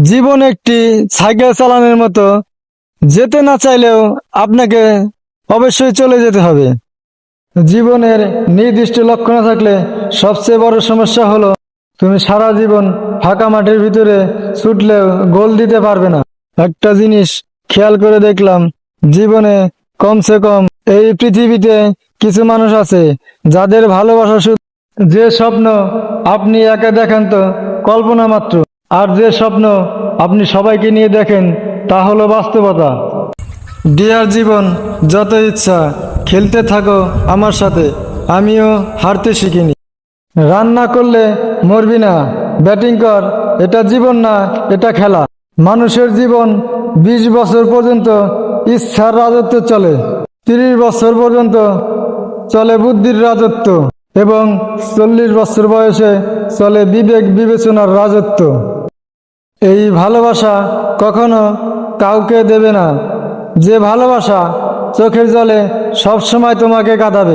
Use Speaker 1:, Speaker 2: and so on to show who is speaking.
Speaker 1: জীবন একটি সাইকেল চালানোর মতো, যেতে না চাইলেও আপনাকে অবশ্যই চলে যেতে হবে। জীবনের নির্দিষ্ট লক্ষ্য না থাকলে সবচেয়ে বড় সমস্যা হলো তুমি সারা জীবন ফাঁকা মাঠের ভিতরে ছুটলেও গোল দিতে পারবে না। একটা জিনিস খেয়াল করে দেখলাম, জীবনে কমসে কম এই পৃথিবীতে কিছু মানুষ আছে যাদের ভালোবাসা শুধু, যে স্বপ্ন আপনি একা দেখেন তো কল্পনা মাত্র, আর যে স্বপ্ন আপনি সবাইকে নিয়ে দেখেন তা হলো বাস্তবতা। ডিয়ার জীবন, যত ইচ্ছা খেলতে থাকো আমার সাথে, আমিও হারতে শিখিনি। রান্না করলে মরবি না, ব্যাটিং কর, এটা জীবন না, এটা খেলা। মানুষের জীবন 20 বছর পর্যন্ত ইচ্ছার রাজত্ব চলে, 30 বছর পর্যন্ত চলে বুদ্ধির রাজত্ব, এবং 40 বছর বয়সে চলে বিবেক বিবেচনার রাজত্ব। এই ভালোবাসা কখনো কাউকে দেবে না, যে ভালোবাসা চোখের জলে সবসময় তোমাকে কাঁদাবে।